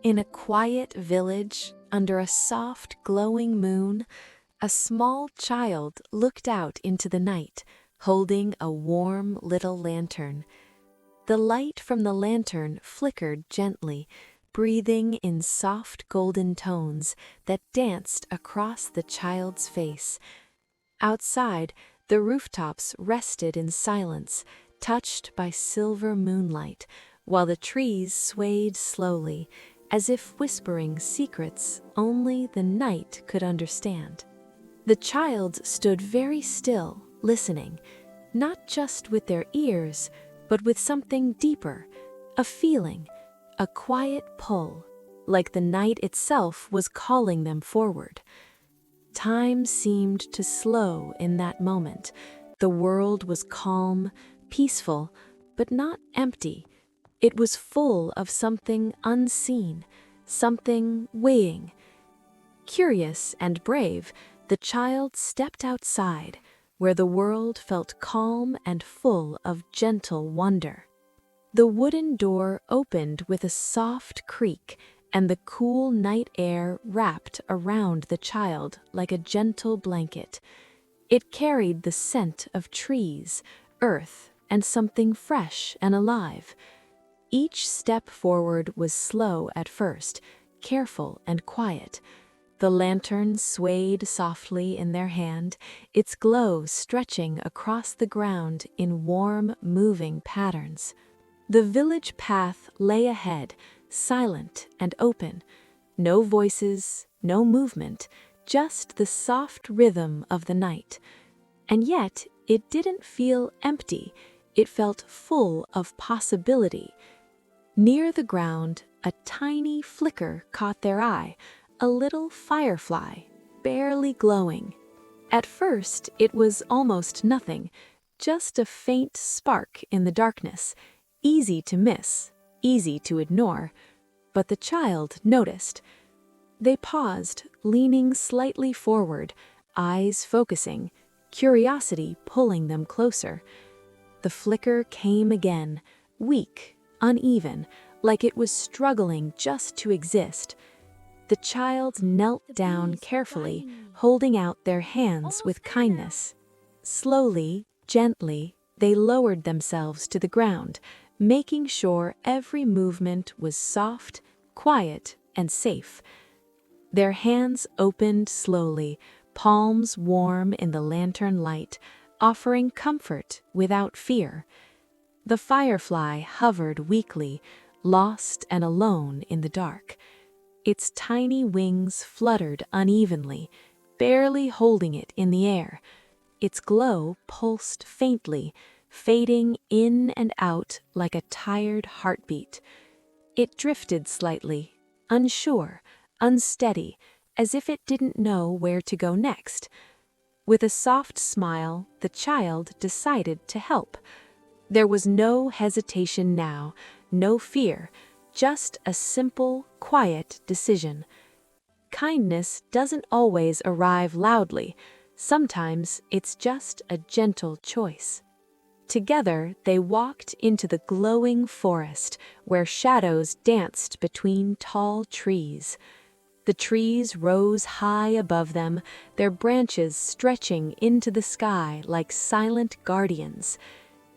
In a quiet village, under a soft, glowing moon, a small child looked out into the night, holding a warm little lantern. The light from the lantern flickered gently, breathing in soft golden tones that danced across the child's face. Outside, the rooftops rested in silence, touched by silver moonlight, while the trees swayed slowly, as if whispering secrets only the night could understand. The child stood very still, listening, not just with their ears, but with something deeper, a feeling, a quiet pull, like the night itself was calling them forward. Time seemed to slow in that moment. The world was calm, peaceful, but not empty. It was full of something unseen, something weighing. Curious and brave, the child stepped outside, where the world felt calm and full of gentle wonder. The wooden door opened with a soft creak, and the cool night air wrapped around the child like a gentle blanket. It carried the scent of trees, earth, and something fresh and alive. Each step forward was slow at first, careful and quiet. The lantern swayed softly in their hand, its glow stretching across the ground in warm, moving patterns. The village path lay ahead, silent and open. No voices, no movement, just the soft rhythm of the night. And yet, it didn't feel empty. It felt full of possibility. Near the ground, a tiny flicker caught their eye, a little firefly, barely glowing. At first, it was almost nothing, just a faint spark in the darkness, easy to miss, easy to ignore, but the child noticed. They paused, leaning slightly forward, eyes focusing, curiosity pulling them closer. The flicker came again, weak, uneven, like it was struggling just to exist. The child knelt down carefully, holding out their hands with kindness. Slowly, gently, they lowered themselves to the ground, making sure every movement was soft, quiet, and safe. Their hands opened slowly, palms warm in the lantern light, offering comfort without fear. The firefly hovered weakly, lost and alone in the dark. Its tiny wings fluttered unevenly, barely holding it in the air. Its glow pulsed faintly, fading in and out like a tired heartbeat. It drifted slightly, unsure, unsteady, as if it didn't know where to go next. With a soft smile, the child decided to help. There was no hesitation now, no fear, just a simple, quiet decision. Kindness doesn't always arrive loudly. Sometimes it's just a gentle choice. Together, they walked into the glowing forest, where shadows danced between tall trees. The trees rose high above them, their branches stretching into the sky like silent guardians.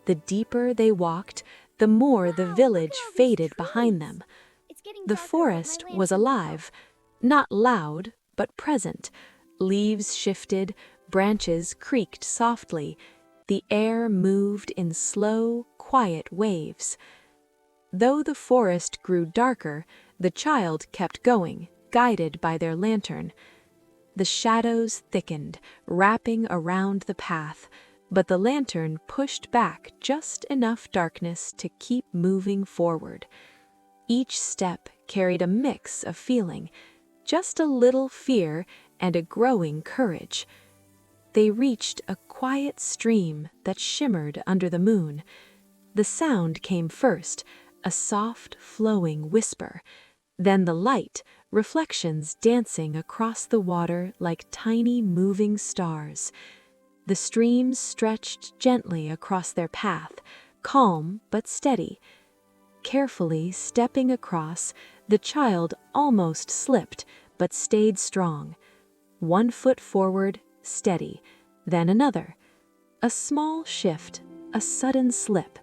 The deeper they walked, the more the village faded behind them. The forest was alive, not loud, but present. Leaves shifted, branches creaked softly. The air moved in slow, quiet waves. Though the forest grew darker, the child kept going, guided by their lantern. The shadows thickened, wrapping around the path, but the lantern pushed back just enough darkness to keep moving forward. Each step carried a mix of feeling, just a little fear and a growing courage. They reached a quiet stream that shimmered under the moon. The sound came first, a soft, flowing whisper. Then the light, reflections dancing across the water like tiny moving stars. The stream stretched gently across their path, calm but steady. Carefully stepping across, The child almost slipped, but stayed strong. One foot forward, steady, then another. A small shift, a sudden slip,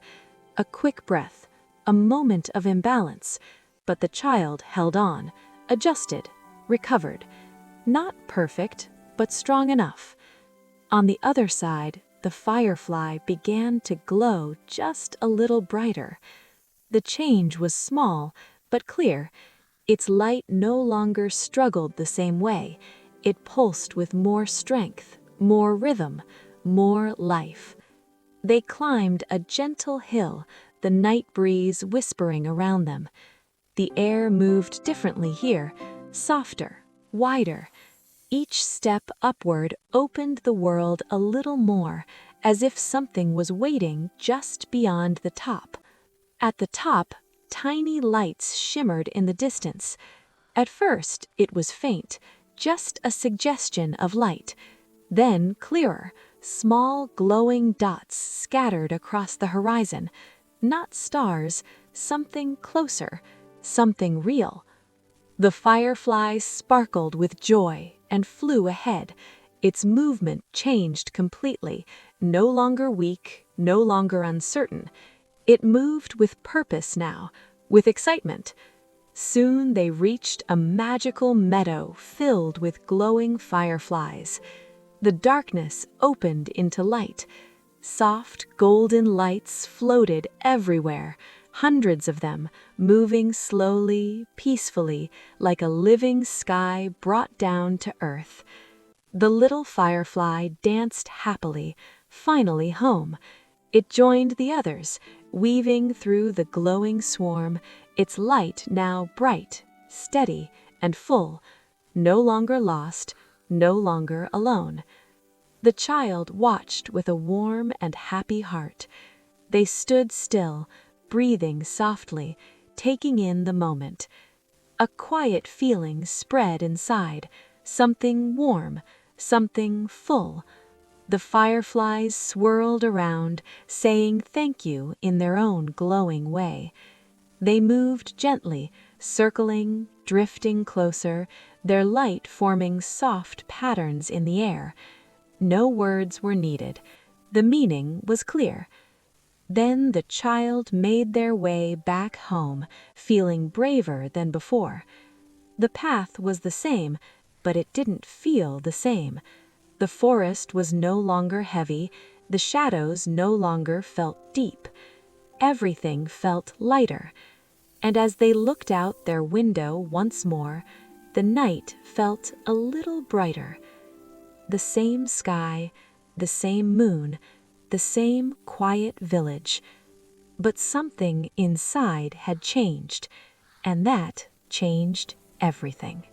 a quick breath, a moment of imbalance, but the child held on, adjusted, recovered. Not perfect, but strong enough. On the other side, the firefly began to glow just a little brighter. The change was small, but clear. Its light no longer struggled the same way. It pulsed with more strength, more rhythm, more life. They climbed a gentle hill, the night breeze whispering around them. The air moved differently here, softer, wider. Each step upward opened the world a little more, as if something was waiting just beyond the top. At the top, tiny lights shimmered in the distance. At first, it was faint, just a suggestion of light. Then clearer, small glowing dots scattered across the horizon. Not stars, something closer, something real. The firefly sparkled with joy and flew ahead. Its movement changed completely, no longer weak, no longer uncertain. It moved with purpose now, with excitement. Soon they reached a magical meadow filled with glowing fireflies. The darkness opened into light. Soft golden lights floated everywhere, hundreds of them, moving slowly, peacefully, like a living sky brought down to earth. The little firefly danced happily, finally home. It joined the others, weaving through the glowing swarm, its light now bright, steady, and full, no longer lost, no longer alone. The child watched with a warm and happy heart. They stood still, breathing softly, taking in the moment. A quiet feeling spread inside, something warm, something full. The fireflies swirled around, saying thank you in their own glowing way. They moved gently, circling, drifting closer, their light forming soft patterns in the air. No words were needed. The meaning was clear. Then the child made their way back home, feeling braver than before. The path was the same, but it didn't feel the same. The forest was no longer heavy, the shadows no longer felt deep. Everything felt lighter. And as they looked out their window once more, the night felt a little brighter. The same sky, the same moon, the same quiet village. But something inside had changed, and that changed everything.